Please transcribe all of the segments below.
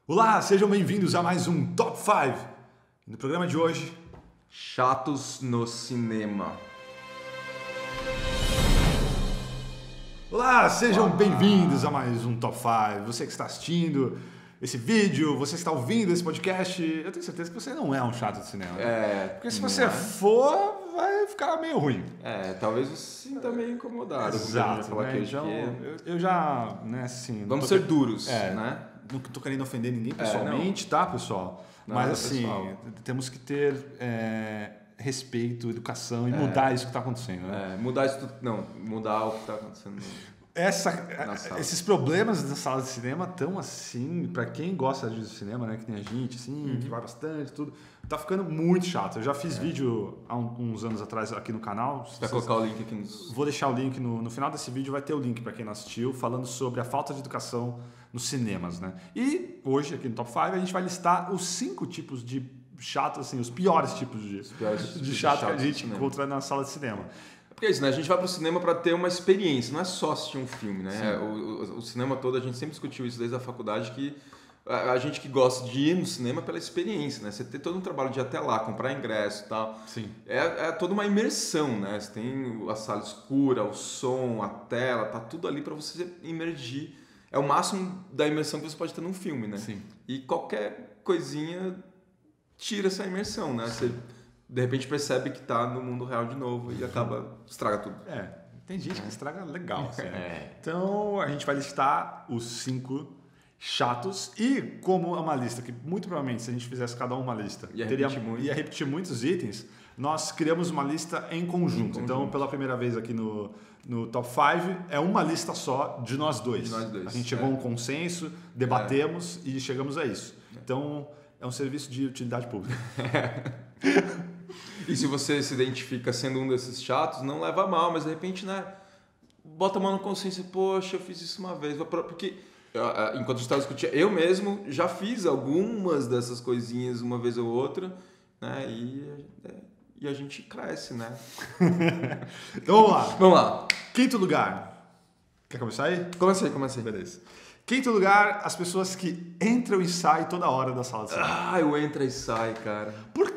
Olá, sejam bem-vindos a mais um Top 5. No programa de hoje, chatos no cinema. Olá, sejam bem-vindos a mais um Top 5. Você que está assistindo esse vídeo, você que está ouvindo esse podcast, eu tenho certeza que você não é um chato de cinema. Porque se você for, vai ficar meio ruim. Talvez você se sinta meio incomodado. Exato, né? Então, eu já, né, assim... Vamos ser duros, né? Não tô querendo ofender ninguém pessoalmente, tá, pessoal? Mas assim, temos que ter respeito, educação e mudar isso que está acontecendo, né? Mudar o que está acontecendo. Esses problemas da sala de cinema estão assim, para quem gosta de cinema, né, que nem a gente, assim, que vai bastante, tudo, tá ficando muito chato. Eu já fiz vídeo há uns anos atrás aqui no canal. Vai colocar o link aqui nos... Vou deixar o link no final desse vídeo, vai ter o link para quem não assistiu, falando sobre a falta de educação nos cinemas, né? E hoje, aqui no Top 5, a gente vai listar os 5 tipos de chato, assim, os piores tipos de chato que a gente encontra na sala de cinema. Porque é isso, né? A gente vai pro cinema para ter uma experiência, não é só assistir um filme, né? O cinema todo, a gente sempre discutiu isso desde a faculdade, que a gente que gosta de ir no cinema pela experiência, né? Você ter todo um trabalho de ir até lá, comprar ingresso e tal. Sim. É toda uma imersão, né? Você tem a sala escura, o som, a tela, tá tudo ali para você imergir. É o máximo da imersão que você pode ter num filme, né? Sim. E qualquer coisinha tira essa imersão, né? Você de repente percebe que tá no mundo real de novo e estraga tudo. Tem gente que estraga legal, assim, né? Então, a gente vai listar os 5 chatos e como é uma lista que muito provavelmente se a gente fizesse cada uma lista ia repetir muitos itens, nós criamos uma lista em conjunto. Então, pela primeira vez aqui no Top 5, é uma lista só de nós dois. A gente chegou a um consenso, debatemos e chegamos a isso. Então, é um serviço de utilidade pública. E se você se identifica sendo um desses chatos, não leva a mal, mas de repente, né, bota a mão na consciência, poxa, eu fiz isso uma vez, porque enquanto a gente estava discutindo, eu mesmo já fiz algumas dessas coisinhas uma vez ou outra, né, e a gente cresce, né? Então vamos lá. Quinto lugar. Quer começar aí? Comecei. Beleza. Quinto lugar, as pessoas que entram e saem toda hora da sala de cinema. Eu entro e saio, cara. Por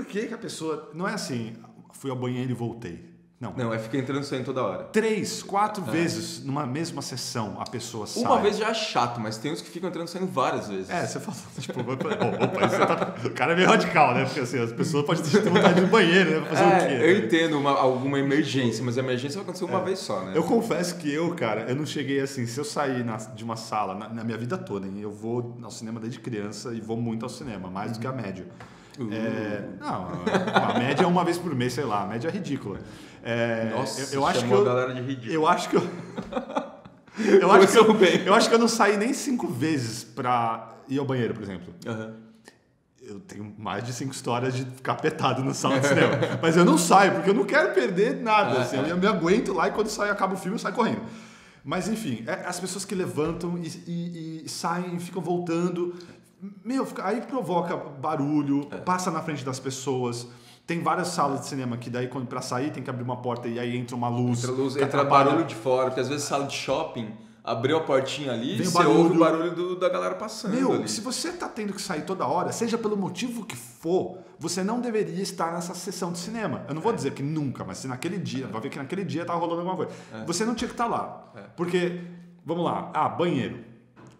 que a pessoa... Não é assim, fui ao banheiro e voltei. Não, fica entrando e saindo toda hora. 3, 4 vezes numa mesma sessão a pessoa sai. Uma vez já é chato, mas tem uns que ficam entrando e saindo várias vezes. Você falou, tipo... o cara é meio radical, né? Porque assim, as pessoas podem ter vontade de ir no banheiro, né? Pra fazer o quê? Eu entendo alguma emergência, mas a emergência vai acontecer uma vez só, né? Eu confesso que eu não cheguei assim... Se eu sair de uma sala, na minha vida toda, hein? Eu vou ao cinema desde criança e vou muito ao cinema, mais do que a média. A média é uma vez por mês, sei lá, a média é ridícula. Nossa, eu acho que a galera de ridículo. Eu acho que eu não saí nem 5 vezes pra ir ao banheiro, por exemplo. Eu tenho mais de 5 histórias de ficar apertado na sala de cinema. Mas eu não saio, porque eu não quero perder nada. Assim, eu me aguento lá e quando acaba o filme eu saio correndo. Mas enfim, as pessoas que levantam e saem e ficam voltando... aí provoca barulho, passa na frente das pessoas. Tem várias salas de cinema que daí pra sair tem que abrir uma porta e aí entra uma luz. Entra barulho de fora, porque às vezes sala de shopping abriu a portinha ali e você ouve o barulho da galera passando ali. Se você tá tendo que sair toda hora, seja pelo motivo que for, você não deveria estar nessa sessão de cinema. Eu não vou dizer que nunca, mas se naquele dia, vai ver que naquele dia tá rolando alguma coisa. Você não tinha que estar lá. Porque, vamos lá, banheiro.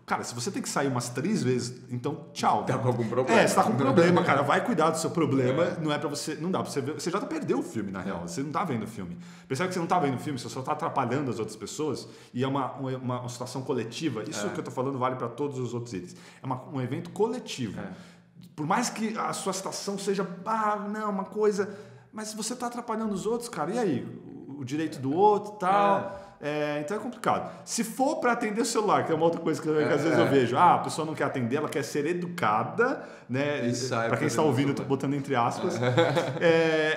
Cara, se você tem que sair umas 3 vezes, então tchau. Tá com algum problema. Você tá com um problema, cara. Vai cuidar do seu problema. Não é pra você... Não dá pra você ver. Você já perdeu o filme, na real. Você não tá vendo o filme. Percebe que você não tá vendo o filme, você só tá atrapalhando as outras pessoas. E é uma situação coletiva. Isso que eu tô falando vale pra todos os outros itens. É um evento coletivo. Por mais que a sua situação seja... uma coisa... Mas se você tá atrapalhando os outros, cara, e aí? O direito do outro e tal... então é complicado. Se for para atender o celular, que é uma outra coisa que às vezes eu vejo, a pessoa não quer atender, ela quer ser educada, né? Para quem está ouvindo, eu tô botando entre aspas.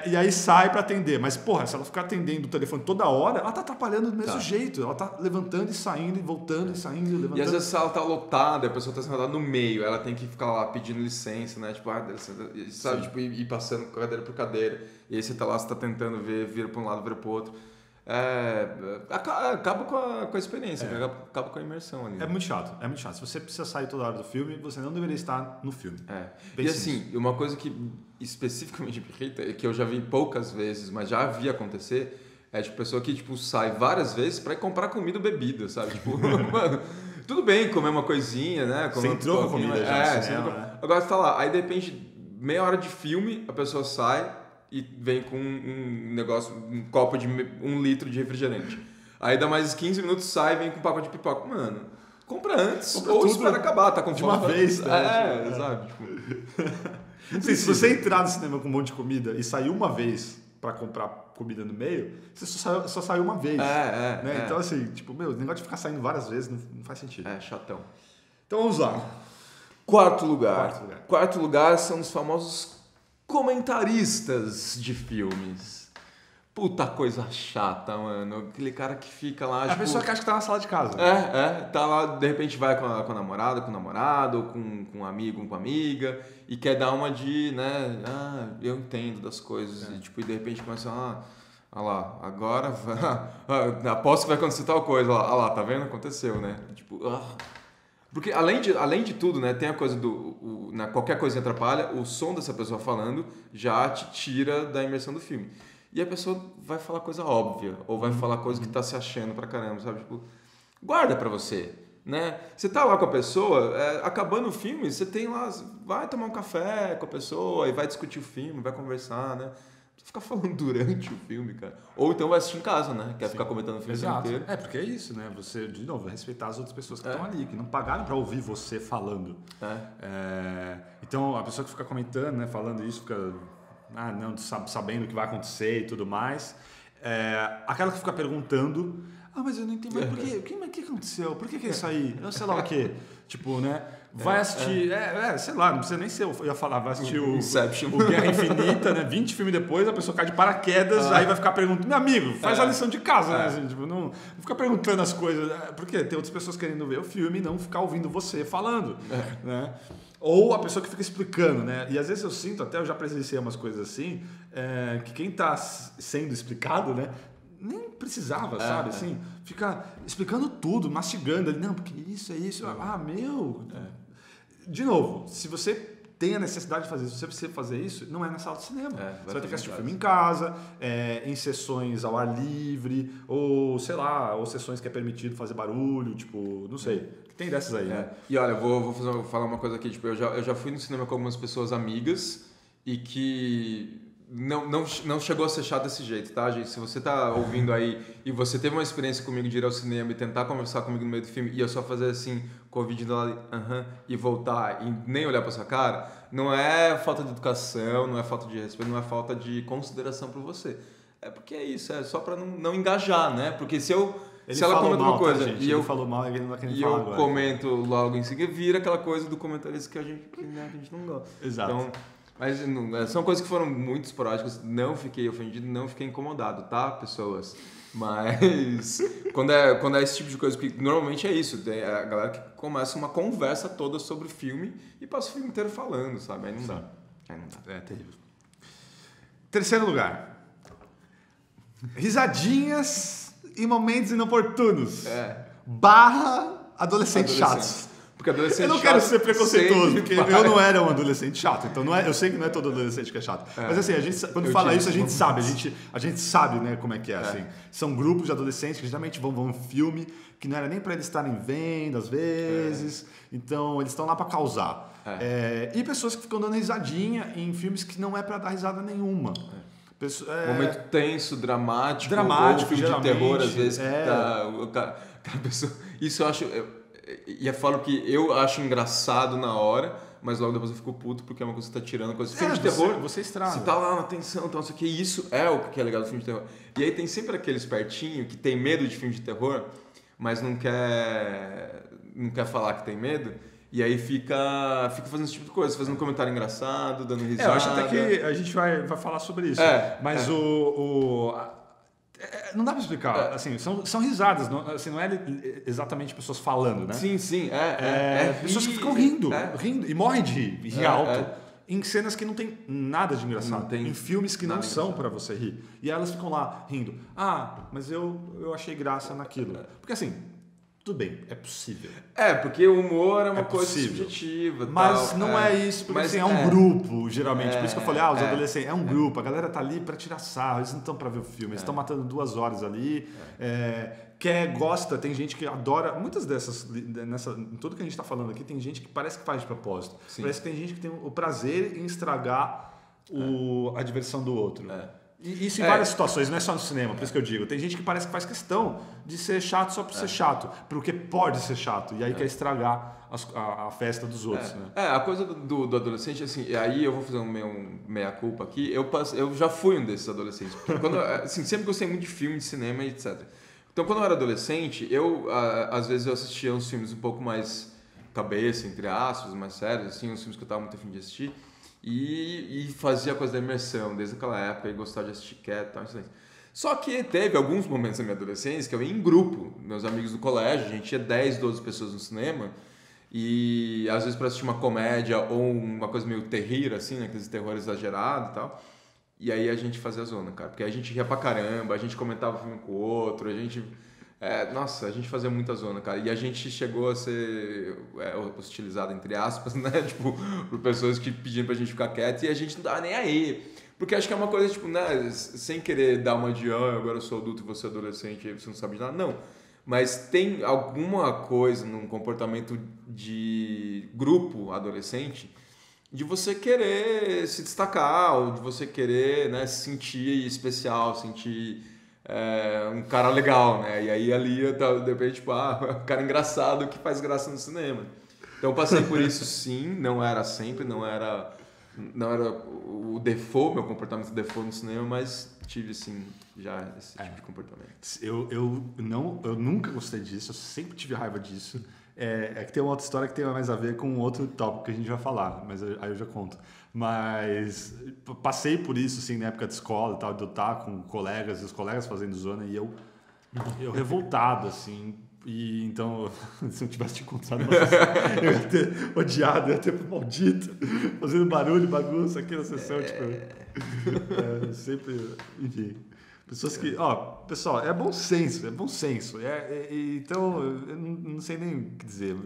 E aí sai para atender. Mas, porra, se ela ficar atendendo o telefone toda hora, ela tá atrapalhando do mesmo jeito. Ela tá levantando e saindo, e voltando e saindo, e levantando. E às vezes ela tá lotada, a pessoa tá sentada no meio, ela tem que ficar lá pedindo licença, né? Tipo, sabe? Tipo, ir passando cadeira por cadeira. E aí você tá lá, você tá tentando ver, vira para um lado, vira para o outro. acaba com a experiência, acaba com a imersão ali. É muito chato, é muito chato. Se você precisa sair toda hora do filme, você não deveria estar no filme. E assim, uma coisa que especificamente me irrita, que eu já vi poucas vezes, mas já vi acontecer, é tipo pessoa que tipo, sai várias vezes pra ir comprar comida ou bebida, sabe? Tipo, mano, tudo bem comer uma coisinha, né? Você entrou com a comida já no cinema, né? Agora você tá lá, aí de repente, meia hora de filme, a pessoa sai e vem com um negócio, um copo de 1 litro de refrigerante. Aí dá mais 15 minutos, sai e vem com um pacote de pipoca. Mano, compra antes, compra ou tudo espera acabar, tá com de fome. uma vez. Sabe? Tipo, se você entrar no cinema com um monte de comida e sair uma vez pra comprar comida no meio, você só saiu uma vez. Né? Então assim, tipo, o negócio de ficar saindo várias vezes não faz sentido. Chatão. Então vamos lá. Quarto lugar são os famosos comentaristas de filmes. Puta coisa chata, mano. Aquele cara que fica lá... A pessoa que acha que tá na sala de casa. Tá lá, de repente vai com a namorada, com o namorado, ou com um amigo, com uma amiga, e quer dar uma de, né... eu entendo das coisas. E, tipo, e de repente começa olha lá, agora... aposto que vai acontecer tal coisa. Olha lá, tá vendo? Aconteceu, né? Tipo... Porque além de tudo, né, tem a coisa qualquer coisa que atrapalha, o som dessa pessoa falando já te tira da imersão do filme. E a pessoa vai falar coisa óbvia, ou vai falar coisa que tá se achando pra caramba, sabe? Tipo, guarda pra você, né? Você tá lá com a pessoa, acabando o filme, você tem lá, vai tomar um café com a pessoa e vai discutir o filme, vai conversar, né? Você ficar falando durante o filme, cara. Ou então vai assistir em casa, né? Quer ficar comentando o filme inteiro. Porque é isso, né? Você, de novo, respeitar as outras pessoas que estão ali, que não pagaram pra ouvir você falando. Então, a pessoa que fica comentando, né? Falando isso, fica não sabendo o que vai acontecer e tudo mais. Aquela que fica perguntando... mas eu não entendi. Mas por quê? O que aconteceu? Por que é isso aí? Eu sei lá o quê. Tipo, né? Vai assistir... sei lá, não precisa nem ser... Eu ia falar, vai assistir o Guerra Infinita, né? 20 filmes depois, a pessoa cai de paraquedas, aí vai ficar perguntando... Meu amigo, faz a lição de casa, né? Assim, tipo, não fica perguntando as coisas. Porque tem outras pessoas querendo ver o filme e não ficar ouvindo você falando, né? Ou a pessoa que fica explicando, né? E às vezes eu sinto, até eu já presenciei umas coisas assim, que quem está sendo explicado, né? Nem precisava, sabe? Assim, fica explicando tudo, mastigando ali. Não, porque isso é isso. De novo, se você tem a necessidade de fazer isso, se você precisa fazer isso, não é na sala de cinema. Você vai ter que assistir o filme em casa, em sessões ao ar livre, ou sei lá, ou sessões que é permitido fazer barulho, tipo, não sei. Tem dessas aí, né? E olha, vou falar uma coisa aqui, tipo, eu já fui no cinema com algumas pessoas amigas e que não chegou a ser chato desse jeito, tá, gente? Se você tá ouvindo aí e você teve uma experiência comigo de ir ao cinema e tentar conversar comigo no meio do filme e eu só fazer assim, com o vídeo do lado, e voltar e nem olhar pra sua cara, não é falta de educação, não é falta de respeito, não é falta de consideração por você. É porque é isso, é só pra não engajar, né? Porque se ela comenta uma coisa e eu falou mal, ele não vai querer falar agora. Comento logo em seguida, vira aquela coisa do comentarista que a gente não gosta. Exato. Então, mas são coisas que foram muito esporádicas, não fiquei ofendido, não fiquei incomodado, tá, pessoas? Mas quando é esse tipo de coisa, porque normalmente é isso, é a galera que começa uma conversa toda sobre o filme e passa o filme inteiro falando, sabe? Aí não dá. É terrível. Terceiro lugar. Risadinhas em momentos inoportunos. / adolescentes chatos. Porque adolescente eu não quero ser preconceituoso, porque eu não era um adolescente chato. Então eu sei que não é todo adolescente que é chato. Mas assim, quando fala isso, a gente sabe. A gente sabe, né, como é que é. Assim. São grupos de adolescentes que geralmente vão em filme que não era nem para eles estarem vendo, às vezes. Então, eles estão lá para causar. E pessoas que ficam dando risadinha em filmes que não é para dar risada nenhuma. Momento tenso, dramático ou filme de terror, às vezes. Aquela pessoa... Isso eu acho... E eu falo que eu acho engraçado na hora, mas logo depois eu fico puto porque é uma coisa que você tá tirando coisa. Filme de terror, você estraga. Você tá lá na tensão, então, isso aqui, isso é o que é legal do filme de terror. E aí tem sempre aquele espertinho que tem medo de filme de terror, mas não quer falar que tem medo. E aí fica fazendo esse tipo de coisa, fazendo um comentário engraçado, dando risada. Eu acho até que a gente vai falar sobre isso. Mas não dá pra explicar. Assim, são risadas, não é exatamente pessoas falando, né? Sim. Pessoas que ficam rindo e morrem de rir alto. em cenas que não tem nada de engraçado, em filmes que não são para você rir. E elas ficam lá rindo. Mas eu achei graça naquilo. Porque assim, tudo bem, é possível. Porque o humor é uma coisa subjetiva. Mas tal, não é isso, porque assim, é um grupo, geralmente. Por isso que eu falei, os adolescentes, é um grupo. A galera tá ali para tirar sarro, eles não estão para ver o filme, eles estão matando 2 horas ali. Gosta, tem gente que adora. Muitas dessas, em tudo que a gente está falando aqui, tem gente que parece que faz de propósito. Sim. Parece que tem gente que tem o prazer em estragar a diversão do outro. E isso em várias situações, não é só no cinema, por isso que eu digo. Tem gente que parece que faz questão de ser chato só por ser chato, porque pode ser chato, e aí quer estragar a festa dos outros. Né? A coisa do adolescente, assim, e aí eu vou fazer um meia-culpa aqui, eu já fui um desses adolescentes. Quando, assim, sempre gostei muito de filme, de cinema e etc. Então, quando eu era adolescente, às vezes eu assistia uns filmes um pouco mais cabeça, entre aspas, mais sérios, assim, uns filmes que eu estava muito afim de assistir. E fazia a coisa da imersão desde aquela época e gostava de assistir quieto e tal, isso aí. Só que teve alguns momentos na minha adolescência que eu ia em grupo, meus amigos do colégio, a gente ia 10, 12 pessoas no cinema e às vezes para assistir uma comédia ou uma coisa meio terrir, assim, né, aqueles terror exagerado e tal. E aí a gente fazia zona, cara, porque a gente ria pra caramba, a gente comentava o filme com o outro, a gente... nossa, a gente fazia muita zona, cara. E a gente chegou a ser hostilizado, entre aspas, né? Tipo, por pessoas que pediam pra gente ficar quieto e a gente não dava nem aí. Porque acho que é uma coisa, tipo, né? Sem querer dar uma de, agora eu sou adulto e você é adolescente e você não sabe de nada. Não. Mas tem alguma coisa num comportamento de grupo adolescente de você querer se destacar ou de você querer, né, se sentir especial, sentir... um cara legal, né? E aí ali, de repente, tipo, um cara engraçado que faz graça no cinema. Então eu passei por isso sim, não era sempre, não era o default, meu comportamento default no cinema, mas tive sim já esse tipo de comportamento. Eu nunca gostei disso, eu sempre tive raiva disso. Que tem uma outra história que tem mais a ver com outro tópico que a gente vai falar, mas aí eu já conto. Mas passei por isso, assim, na época de escola e tal, de eu estar com colegas, e os colegas fazendo zona, e eu revoltado, assim. E então, se eu tivesse te encontrado, eu ia ter odiado, eu ia ter maldito, fazendo barulho, bagunça aqui na sessão, sempre, enfim. Pessoas que, pessoal, é bom senso. Então, eu não sei nem o que dizer.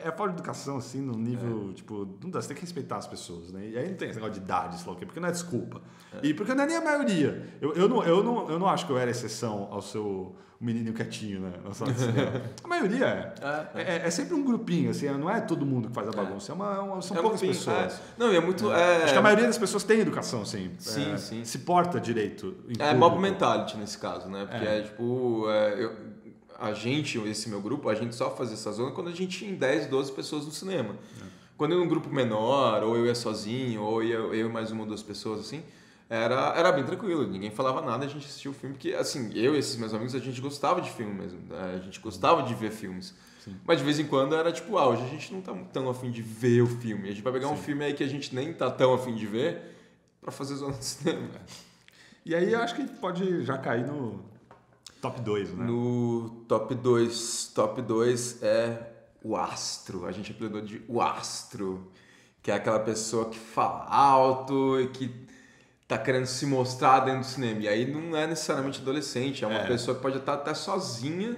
É falta de educação, assim, no nível, não dá, você tem que respeitar as pessoas, né? E aí não tem esse negócio de idade, sei lá o quê, porque não é desculpa. E porque não é nem a maioria. Eu não acho que eu era exceção ao seu menininho quietinho, né? Na sala de cinema. A maioria é sempre um grupinho, assim, não é todo mundo que faz a bagunça, são poucas pessoas. Não, e é muito... Acho que a maioria das pessoas tem educação, assim. Sim. Se porta direito. Mob mentality nesse caso, né? Porque a gente, esse meu grupo, a gente só fazia essa zona quando a gente tinha 10, 12 pessoas no cinema. Quando eu ia num grupo menor, ou eu ia sozinho, ou eu e mais uma ou 2 pessoas, assim, era bem tranquilo, ninguém falava nada, a gente assistia o filme, porque, assim, eu e esses meus amigos, a gente gostava de filme mesmo, a gente gostava de ver filmes. Sim. Mas de vez em quando era tipo, hoje a gente não tá tão afim de ver o filme, a gente vai pegar um filme aí que a gente nem tá tão afim de ver pra fazer zona de cinema. E aí eu acho que a gente pode já cair no top 2, né? No top 2 é o astro, a gente apelidou de o astro, que é aquela pessoa que fala alto e que tá querendo se mostrar dentro do cinema. E aí não é necessariamente adolescente, é uma pessoa que pode estar até sozinha,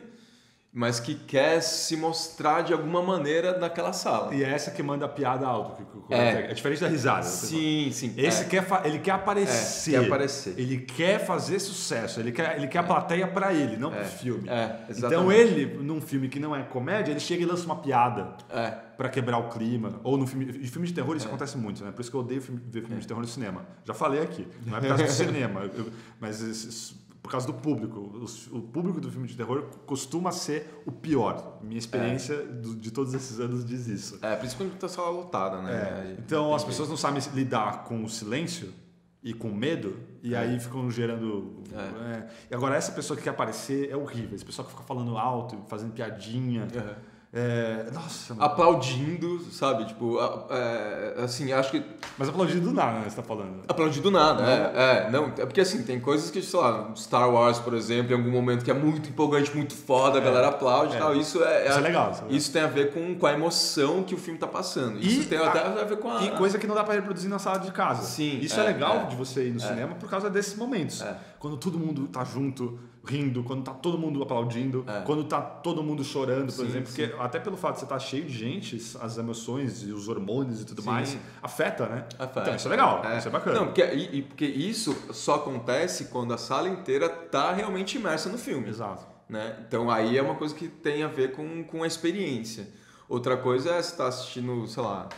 mas que quer se mostrar de alguma maneira naquela sala. E é essa que manda a piada alto. É diferente da risada. Sim. Esse ele quer aparecer. Quer aparecer. Ele quer fazer sucesso. Ele quer a plateia para ele, não pro filme. Exatamente. Então ele, num filme que não é comédia, ele chega e lança uma piada para quebrar o clima. Ou no filme de terror isso acontece muito, né? Por isso que eu odeio ver filme de terror no cinema. Já falei aqui. Não é por causa do cinema. Mas... por causa do público. O público do filme de terror costuma ser o pior. Minha experiência de todos esses anos diz isso. Principalmente quando tá sala lotada, né? Então as pessoas não sabem lidar com o silêncio e com o medo, e aí ficam gerando... E agora essa pessoa que quer aparecer é horrível. Esse pessoal que fica falando alto, fazendo piadinha. Nossa, aplaudindo, sabe? Tipo, assim, acho que... Mas aplaudindo do nada, né? Você tá falando. Aplaudindo do nada, não, é porque assim, tem coisas que, sei lá, Star Wars, por exemplo, em algum momento que é muito empolgante, muito foda, a galera aplaude e tal, isso é legal. Isso tem a ver com a emoção que o filme tá passando. Isso tem até a ver com a... E coisa que não dá pra reproduzir na sala de casa. Sim. Isso é legal de você ir no cinema por causa desses momentos. Quando todo mundo tá junto, rindo, quando tá todo mundo aplaudindo, quando tá todo mundo chorando, por exemplo. Porque até pelo fato de você estar cheio de gente, as emoções e os hormônios e tudo mais, afeta, né? Então isso é legal, isso é bacana. Não, porque isso só acontece quando a sala inteira tá realmente imersa no filme. Exato. Né? Então aí é uma coisa que tem a ver com a experiência. Outra coisa é você estar assistindo, sei lá,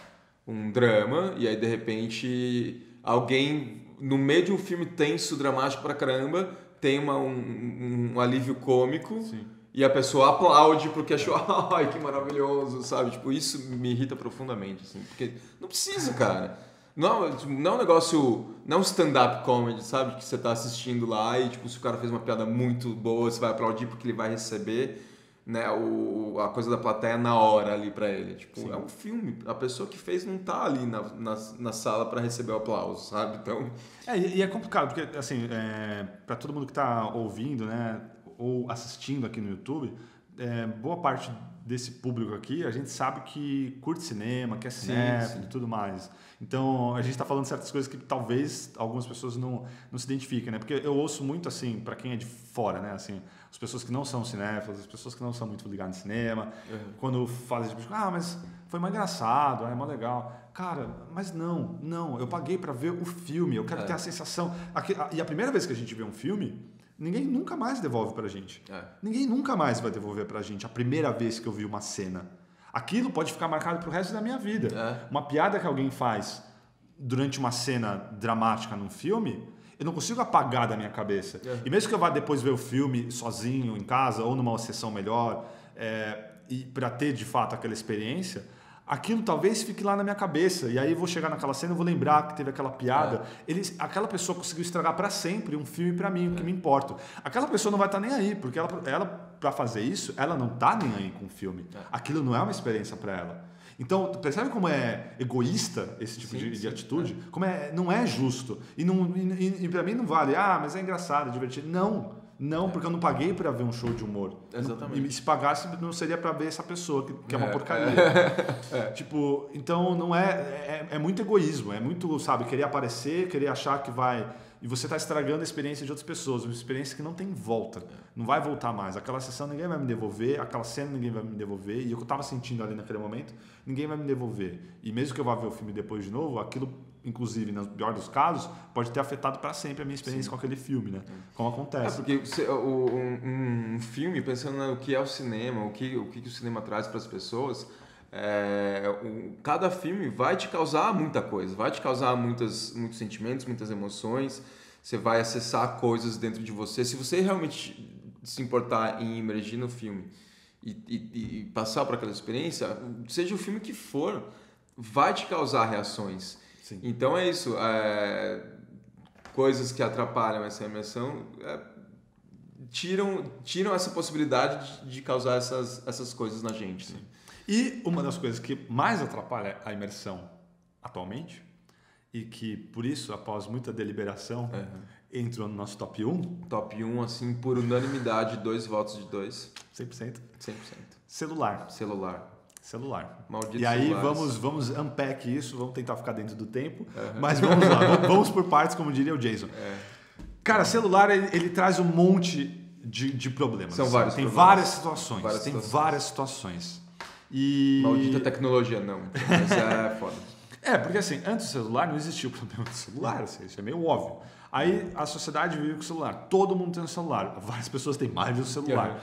um drama e aí de repente alguém no meio de um filme tenso, dramático pra caramba, tem um alívio cômico. Sim. E a pessoa aplaude porque achou, ai, que maravilhoso, sabe? Tipo, isso me irrita profundamente, assim, porque não precisa, cara. Não é um negócio, não é um stand-up comedy, sabe? Que você tá assistindo lá e, tipo, se o cara fez uma piada muito boa, você vai aplaudir porque ele vai receber, né, a coisa da plateia na hora ali pra ele. Tipo, é um filme. A pessoa que fez não tá ali na sala pra receber o aplauso, sabe? Então... E é complicado, porque, assim, pra todo mundo que tá ouvindo, né, ou assistindo aqui no YouTube, boa parte desse público aqui, a gente sabe que curte cinema, que é cinéfilo e tudo mais. Então, a gente está falando certas coisas que talvez algumas pessoas não se identifiquem, né? Porque eu ouço muito, assim, para quem é de fora, né? Assim, as pessoas que não são cinéfilas, as pessoas que não são muito ligadas em cinema, quando fazem tipo, mas foi mais engraçado, é mais legal. Cara, mas não, eu paguei para ver o filme, eu quero ter a sensação... E a primeira vez que a gente vê um filme... Ninguém nunca mais devolve pra gente. Ninguém nunca mais vai devolver pra gente a primeira vez que eu vi uma cena. Aquilo pode ficar marcado pro resto da minha vida. Uma piada que alguém faz durante uma cena dramática num filme, eu não consigo apagar da minha cabeça. E mesmo que eu vá depois ver o filme sozinho, em casa, ou numa sessão melhor, e para ter de fato aquela experiência... Aquilo talvez fique lá na minha cabeça. E aí eu vou chegar naquela cena e vou lembrar que teve aquela piada. Aquela pessoa conseguiu estragar para sempre um filme para mim, o que me importa. Aquela pessoa não vai estar nem aí, porque ela para fazer isso, ela não está nem aí com o filme. Aquilo não é uma experiência para ela. Então, percebe como é egoísta esse tipo de atitude? Como não é justo. E para mim não vale, mas é engraçado, é divertido. Não, porque eu não paguei para ver um show de humor. Exatamente. E se pagasse, não seria para ver essa pessoa, que é uma porcaria. Tipo, então não é muito egoísmo, é muito, sabe, querer aparecer, querer achar que vai... E você está estragando a experiência de outras pessoas, uma experiência que não tem volta, não vai voltar mais. Aquela sessão ninguém vai me devolver, aquela cena ninguém vai me devolver, e o que eu estava sentindo ali naquele momento, ninguém vai me devolver. E mesmo que eu vá ver o filme depois de novo, aquilo, inclusive, no pior dos casos, pode ter afetado para sempre a minha experiência com aquele filme, né? Como acontece. Porque um filme, pensando no que é o cinema, o que o cinema traz para as pessoas... cada filme vai te causar muita coisa, vai te causar muitos sentimentos, muitas emoções, você vai acessar coisas dentro de você. Se você realmente se importar em imergir no filme e passar por aquela experiência, seja o filme que for, vai te causar reações. Sim. Então é isso, coisas que atrapalham essa imersão tiram essa possibilidade de causar essas coisas na gente, né? E uma das coisas que mais atrapalha a imersão atualmente, e que por isso, após muita deliberação, entrou no nosso top 1. Top 1, assim, por unanimidade, 2 votos de 2. 100%. 100%. Celular. Maldito e aí celulares. vamos unpack isso, vamos tentar ficar dentro do tempo, mas vamos lá, vamos por partes, como diria o Jason. Cara, celular, ele traz um monte de problemas. São vários Tem problemas. Várias situações. E... Maldita tecnologia, não. Mas é foda. Porque assim, antes do celular não existia o problema do celular, assim, isso é meio óbvio. Aí a sociedade vive com o celular, todo mundo tem um celular, várias pessoas têm mais de um celular.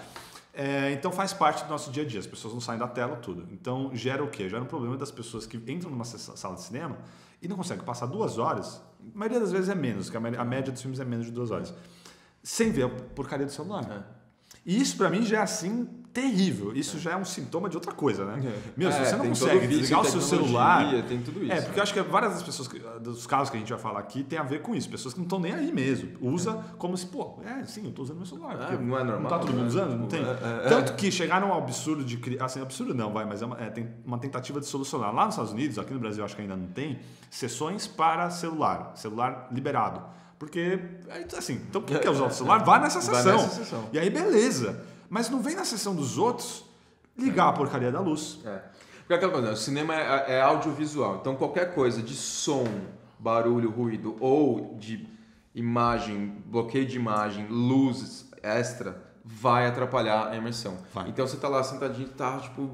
Então faz parte do nosso dia a dia, as pessoas não saem da tela, tudo. Então gera o quê? Gera um problema das pessoas que entram numa sala de cinema e não conseguem passar 2 horas, a maioria das vezes é menos, que a média dos filmes é menos de 2 horas, sem ver a porcaria do celular. E isso pra mim já é assim terrível. Isso já é um sintoma de outra coisa, né? Meu, se você não tem consegue todo vício, desligar o seu celular... tem tudo isso. porque eu acho que várias das pessoas, dos casos que a gente vai falar aqui, tem a ver com isso. Pessoas que não estão nem aí mesmo. Usa como se, sim, eu tô usando meu celular. Não é normal. Não tá todo mundo usando? Não tem. Tanto que chegaram ao absurdo de criar... Assim, absurdo não, mas tem uma tentativa de solucionar. Lá nos Estados Unidos, aqui no Brasil acho que ainda não tem, sessões para celular liberado. Porque, assim, então quem quer usar o celular, vai nessa sessão. E aí, beleza. Mas não vem na sessão dos outros ligar a porcaria da luz. Porque aquela coisa, o cinema é audiovisual. Então, qualquer coisa de som, barulho, ruído ou de imagem, bloqueio de imagem, luzes extra, vai atrapalhar a imersão. Então, você tá lá sentadinho, tá, tipo,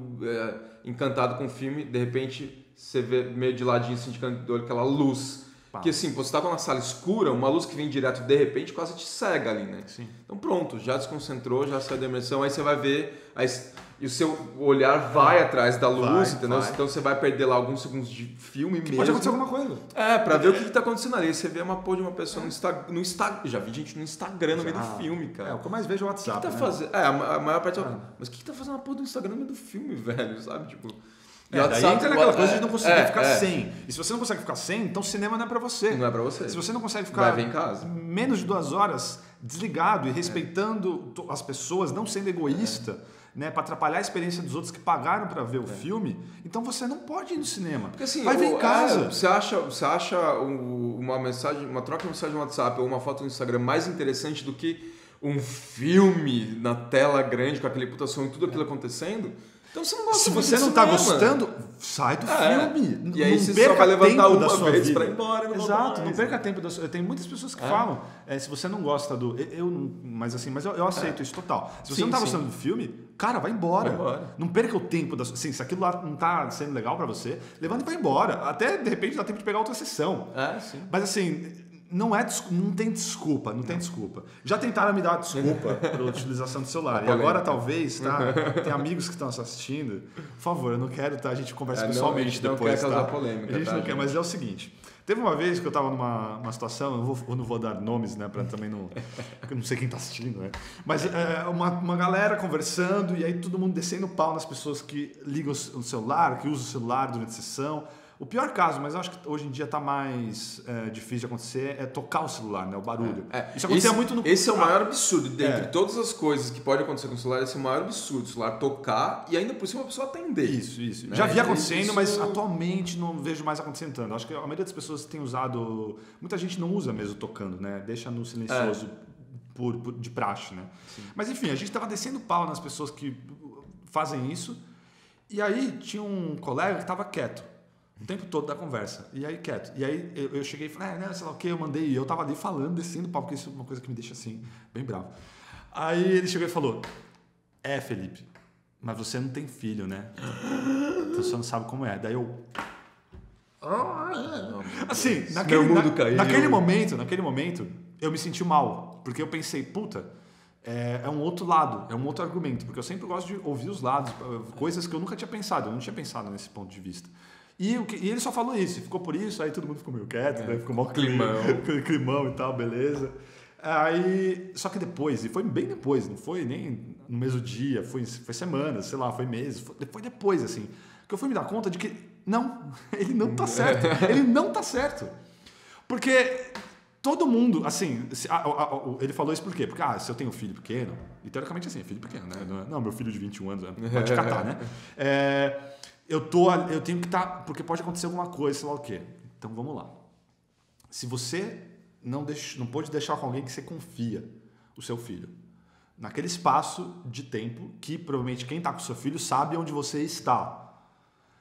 encantado com o filme, de repente, você vê meio de ladinho, assim, de canto do olho, aquela luz. Porque assim, você tá com uma sala escura, uma luz que vem direto de repente quase te cega ali, né? Sim. Então pronto, já desconcentrou, já saiu da imersão, aí você vai ver, e o seu olhar vai atrás da luz, entendeu? Então você vai perder lá alguns segundos de filme mesmo. Pode acontecer alguma coisa. Pra ver o que tá acontecendo ali. Aí você vê uma porra de uma pessoa no Instagram. Já vi gente no Instagram no meio do filme, cara. O que eu mais vejo é o WhatsApp. O que tá fazendo? A maior parte mas o que tá fazendo uma porra do Instagram no meio do filme, velho? Sabe? Tipo. Daí entra naquela coisa de não conseguir ficar sem. E se você não consegue ficar sem, então o cinema não é pra você. Não é pra você. Se você não consegue ficar vai ver em casa. Menos de 2 horas desligado e respeitando as pessoas, não sendo egoísta, né, para atrapalhar a experiência dos outros que pagaram para ver o filme, então você não pode ir no cinema. Porque assim, vai ver em casa. Você acha uma troca de mensagem no WhatsApp ou uma foto no Instagram mais interessante do que um filme na tela grande com aquele puta som e tudo aquilo acontecendo? Então você não gosta. Se você não tá gostando, sai do filme. E aí não você perca só vai levantar tempo da uma sua vez vida. pra ir embora. Exato, não perca tempo da sua vida. Tem muitas pessoas que falam, se você não gosta do... Mas eu aceito isso total. Se você não tá gostando do filme, cara, vai embora. Não perca o tempo da sua... Sim, se aquilo lá não tá sendo legal pra você, levanta e vai embora. Até, de repente, dá tempo de pegar outra sessão. Sim. Mas assim... Não tem desculpa. Já tentaram me dar desculpa pela utilização do celular. E agora talvez, tá? Tem amigos que estão assistindo. Por favor, eu não quero, tá? A gente conversa pessoalmente depois, não quer causar tá? polêmica, a gente não quer, mas é o seguinte. Teve uma vez que eu tava numa situação, eu não vou dar nomes, né? Pra também não... Eu não sei quem tá assistindo, né? Mas uma galera conversando e aí todo mundo descendo o pau nas pessoas que ligam o celular, que usam o celular durante a sessão. O pior caso, mas eu acho que hoje em dia está mais difícil de acontecer, é tocar o celular, né? O barulho. Isso acontecia muito no... Esse é o maior absurdo. Dentre todas as coisas que podem acontecer com o celular, esse é o maior absurdo. O celular tocar e ainda por cima a pessoa atender. Isso. Né? Já vi acontecendo, mas atualmente não vejo mais acontecendo tanto. Acho que a maioria das pessoas tem usado... Muita gente não usa mesmo tocando, né? Deixa no silencioso de praxe, né? Sim. Mas enfim, a gente estava descendo pau nas pessoas que fazem isso. E aí tinha um colega que estava quieto o tempo todo da conversa. E aí, quieto. E aí, eu cheguei e falei, sei lá o que, eu mandei. E eu tava ali falando, descendo o pau, porque isso é uma coisa que me deixa assim, bem bravo. Aí ele chegou e falou, Felipe, mas você não tem filho, né? Então você não sabe como é. Daí eu... Assim, naquele momento, eu me senti mal. Porque eu pensei, puta... É um outro lado, é um outro argumento. Porque eu sempre gosto de ouvir os lados, coisas que eu nunca tinha pensado. Eu não tinha pensado nesse ponto de vista. E ele só falou isso, ficou por isso, aí todo mundo ficou meio quieto, né? Ficou mó climão e tal, beleza. Aí, só que depois, e foi bem depois, não foi nem no mesmo dia, foi semanas, sei lá, foi meses, foi depois, assim, que eu fui me dar conta de que, não, ele não tá certo, ele não tá certo. Porque todo mundo, assim, ele falou isso por quê? Porque, se eu tenho filho pequeno, e teoricamente assim, filho pequeno, né? Não, meu filho de 21 anos, pode catar, né? Eu tenho que estar... Porque pode acontecer alguma coisa, sei lá o quê. Então, vamos lá. Se você não pode deixar com alguém que você confia o seu filho, naquele espaço de tempo que provavelmente quem está com o seu filho sabe onde você está.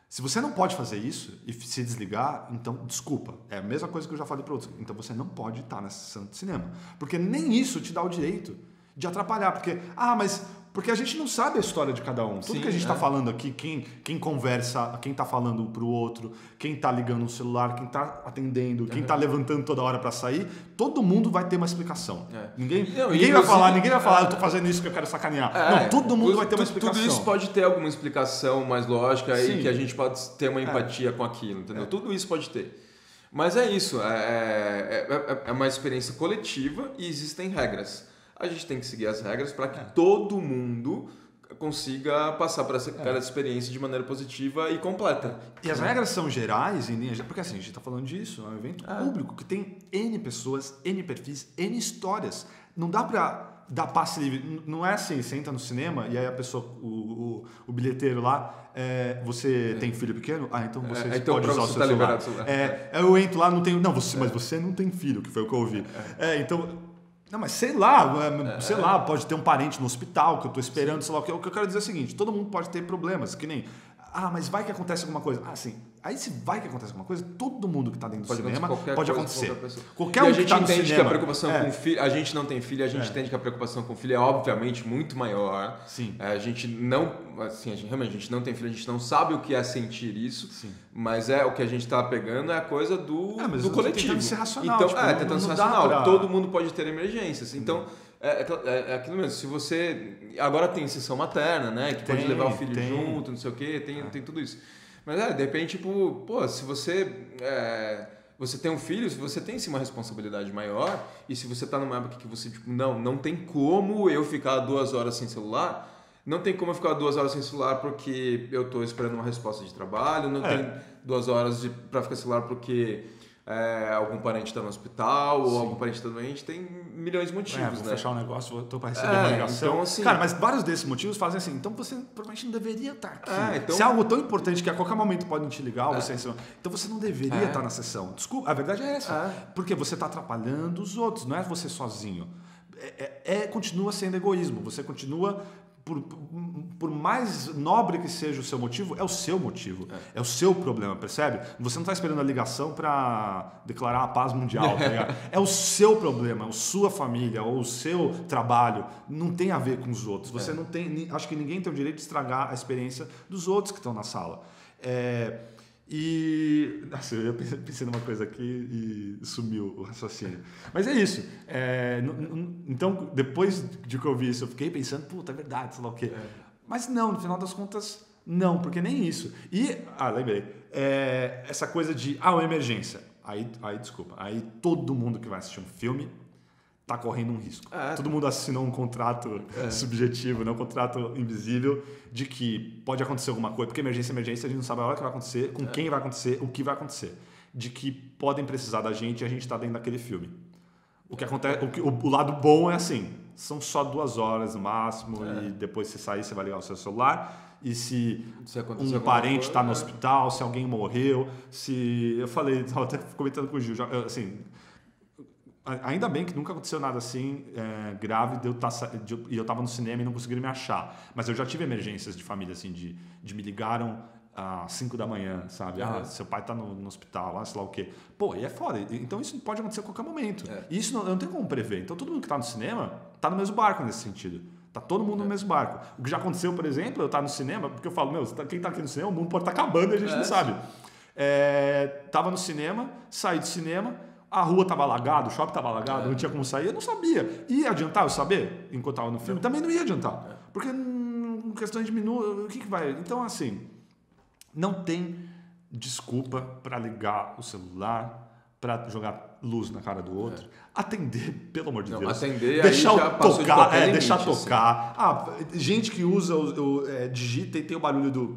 Se você não pode fazer isso e se desligar, então, desculpa. É a mesma coisa que eu já falei para outros. Então, você não pode estar nessa sessão de cinema. Porque nem isso te dá o direito de atrapalhar. Porque a gente não sabe a história de cada um. Tudo que a gente está falando aqui, quem conversa, quem está falando para o outro, quem está ligando no celular, quem está atendendo, quem está levantando toda hora para sair, todo mundo vai ter uma explicação. Ninguém vai falar, eu estou fazendo isso porque eu quero sacanear. Não, todo mundo vai ter uma explicação. Tudo isso pode ter alguma explicação mais lógica e que a gente pode ter uma empatia com aquilo, entendeu? Tudo isso pode ter. Mas é isso, é uma experiência coletiva e existem regras. A gente tem que seguir as regras para que todo mundo consiga passar por aquela experiência de maneira positiva e completa. E as regras são gerais, porque assim, a gente está falando disso, é um evento público que tem N pessoas, N perfis, N histórias. Não dá para dar passe livre. Não é assim, você entra no cinema e aí a pessoa, o bilheteiro lá, você tem filho pequeno? Então você pode usar o seu celular. Eu entro lá, não tenho... Não, mas você não tem filho, que foi o que eu ouvi. Então... Não, mas sei lá, pode ter um parente no hospital que eu estou esperando, sei lá o que. O que eu quero dizer é o seguinte, todo mundo pode ter problemas, que nem... mas vai que acontece alguma coisa. Sim. Aí se vai que acontece alguma coisa, todo mundo que está dentro do cinema pode acontecer. Qualquer um que está no cinema. A gente entende que a preocupação com o filho... A gente não tem filho, a gente entende que a preocupação com o filho é obviamente muito maior. Sim. A gente não... Assim, realmente, a gente não tem filho, a gente não sabe o que é sentir isso. Sim. Mas o que a gente está pegando é a coisa do coletivo. Tentando ser racional. Então, tentando ser racional. Todo mundo pode ter emergências. Então... É aquilo mesmo, se você... Agora tem sessão materna, né? Que pode levar o filho junto, não sei o quê, tem tudo isso. Mas de repente, se você... você tem um filho, se você tem sim uma responsabilidade maior, e se você tá numa época que você, não tem como eu ficar 2 horas sem celular, não tem como eu ficar 2 horas sem celular porque eu tô esperando uma resposta de trabalho, não tem 2 horas para ficar celular porque... algum parente está no hospital ou algum parente está doente, tem milhões de motivos, vou né? fechar um negócio, eu estou para receber uma ligação. Então, assim, cara, mas vários desses motivos fazem assim, então você provavelmente não deveria estar aqui. Então, se é algo tão importante que a qualquer momento podem te ligar, então você não deveria estar na sessão. Desculpa, a verdade é essa. Porque você está atrapalhando os outros, não é você sozinho. Continua sendo egoísmo, você continua... Por mais nobre que seja o seu motivo, é o seu motivo. É o seu problema, percebe? Você não está esperando a ligação para declarar a paz mundial, tá ligado? É o seu problema, a sua família, ou o seu trabalho. Não tem a ver com os outros. Você não tem... Acho que ninguém tem o direito de estragar a experiência dos outros que estão na sala. Nossa, eu pensei numa coisa aqui e sumiu o raciocínio. Mas é isso. Então, depois de que eu vi isso, eu fiquei pensando, puta, é verdade, sei lá o quê. Mas não, no final das contas, não, porque nem isso. E, lembrei, essa coisa de, uma emergência. Aí, desculpa, aí todo mundo que vai assistir um filme está correndo um risco. Todo mundo assinou um contrato subjetivo, um contrato invisível, de que pode acontecer alguma coisa, porque emergência, a gente não sabe a hora que vai acontecer, com quem vai acontecer, o que vai acontecer. De que podem precisar da gente e a gente está dentro daquele filme. O que acontece, o lado bom é assim, são só 2 horas no máximo, e depois você sair, você vai ligar o seu celular. E se um parente está no hospital, se alguém morreu, se... Eu falei, estava até comentando com o Gil, assim... Ainda bem que nunca aconteceu nada assim grave e eu estava no cinema e não conseguiram me achar. Mas eu já tive emergências de família, assim, de me ligaram às 5 da manhã, sabe? Seu pai está no hospital, sei lá o quê. E é foda. Então isso pode acontecer a qualquer momento. E isso eu não tenho como prever. Então todo mundo que está no cinema está no mesmo barco nesse sentido. Tá todo mundo no mesmo barco. O que já aconteceu, por exemplo, eu estar no cinema, porque eu falo, quem está aqui no cinema, o mundo pode estar acabando e a gente não sabe. Tava no cinema, saí do cinema, a rua estava alagada, o shopping estava alagado, não tinha como sair, eu não sabia. Ia adiantar eu saber, enquanto estava no filme? Também não ia adiantar. Porque em questão de minutos, o que vai... Então, assim, não tem desculpa para ligar o celular, para jogar luz na cara do outro. Atender, pelo amor de Deus. Atender, deixar aí já passou tocar, de limite, deixar tocar. Gente que usa digita e tem o barulho do...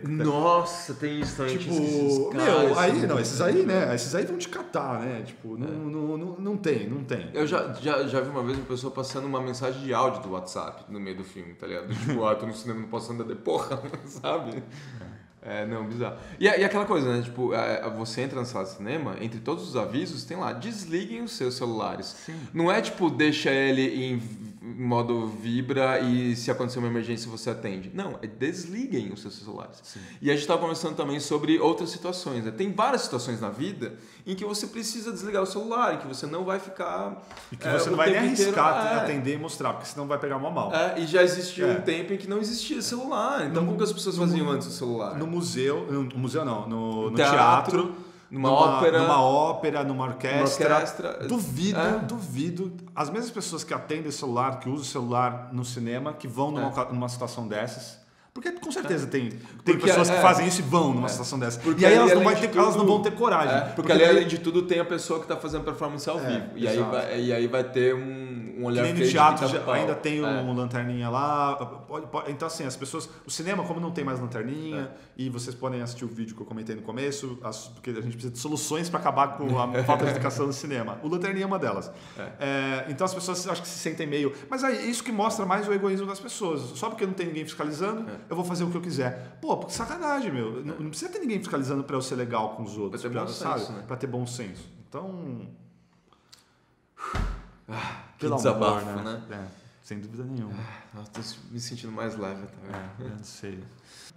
Nossa, tem isso também. Tipo, esses aí, né? Esses aí vão te catar, né? Tipo, não tem. Eu já vi uma vez uma pessoa passando uma mensagem de áudio do WhatsApp no meio do filme, tá ligado? Tipo, tô no cinema, não posso andar de porra, sabe? Bizarro. E aquela coisa, né? Tipo, você entra na sala de cinema, entre todos os avisos, tem lá, desliguem os seus celulares. Sim. Não é tipo, deixa ele em modo vibra e se acontecer uma emergência você atende. Não, desliguem os seus celulares. Sim. E a gente estava conversando também sobre outras situações, né? Tem várias situações na vida em que você precisa desligar o celular, em que você não vai ficar... E que você não vai nem arriscar atender e mostrar, porque senão vai pegar uma mal. E já existia um tempo em que não existia celular. Então, como que as pessoas faziam antes do celular? No teatro, numa ópera, numa orquestra. Duvido. As mesmas pessoas que atendem o celular, que usam o celular no cinema, que vão numa situação dessas. Porque com certeza tem pessoas que fazem isso e vão numa situação dessa. Porque e aí elas não vão ter coragem. Porque ali, além de tudo, tem a pessoa que está fazendo performance ao vivo. E aí vai ter um um olhar Que nem no feio de teatro pintar no pau. ainda tem um lanterninha lá. Então, assim, as pessoas. O cinema, como não tem mais lanterninha, e vocês podem assistir o vídeo que eu comentei no começo, porque a gente precisa de soluções para acabar com a falta de educação no cinema. O lanterninha é uma delas. Então as pessoas acho que se sentem meio. Mas é isso que mostra mais o egoísmo das pessoas. Só porque não tem ninguém fiscalizando, eu vou fazer o que eu quiser. Pô, que sacanagem, meu. Não precisa ter ninguém fiscalizando para eu ser legal com os outros. Pra ter bom senso, né? Pra ter bom senso. Então. Que desabafo, né? Sem dúvida nenhuma. Nossa, tô me sentindo mais leve até. Eu não sei.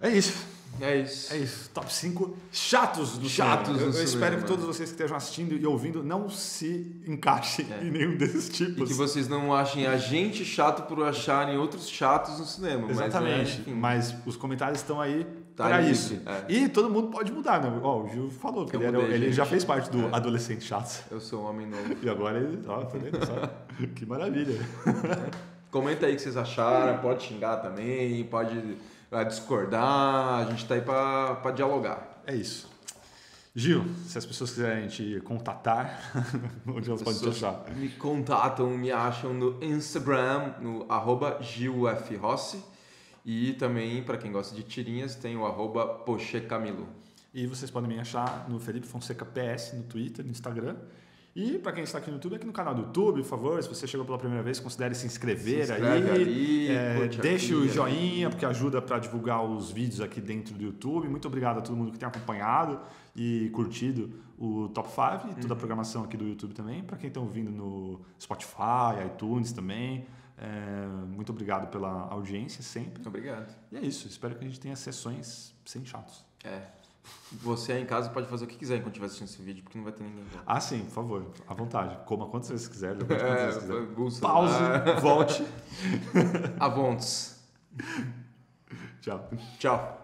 É isso. É isso. Top 5 chatos do Chatos cinema. do Eu espero cinema. que todos vocês que estejam assistindo e ouvindo não se encaixem em nenhum desses E tipos. que vocês não achem a gente chato por acharem outros chatos no cinema. Exatamente. Mas, Mas os comentários estão aí Tá para livre, isso. E todo mundo pode mudar, né? Ó, o Gil falou que ele já fez parte do adolescente chato. eu sou um homem novo. E agora ele... Ó, tá vendo só? Que maravilha. Comenta aí o que vocês acharam, pode xingar também, pode discordar, a gente tá aí pra dialogar. É isso. Gil, se as pessoas quiserem te contatar, onde elas podem te achar? Me contatam, me acham no Instagram, no @GilFRossi. E também, para quem gosta de tirinhas, tem o @pochecamilo. E vocês podem me achar no Felipe Fonseca PS, no Twitter, no Instagram. E para quem está aqui no YouTube, aqui no canal do YouTube, por favor, se você chegou pela primeira vez, considere se inscrever ali, deixe o joinha, porque ajuda para divulgar os vídeos aqui dentro do YouTube. Muito obrigado a todo mundo que tem acompanhado e curtido o Top 5 e toda a programação aqui do YouTube também. Para quem está ouvindo no Spotify, iTunes também, muito obrigado pela audiência sempre. Obrigado. E é isso, espero que a gente tenha sessões sem chatos. Você aí em casa pode fazer o que quiser enquanto estiver assistindo esse vídeo, porque não vai ter ninguém. Ah, sim, por favor, à vontade. Coma quantas vezes quiser, quantas vezes quiser. Pause. Pause, volte. Avontes. Tchau. Tchau.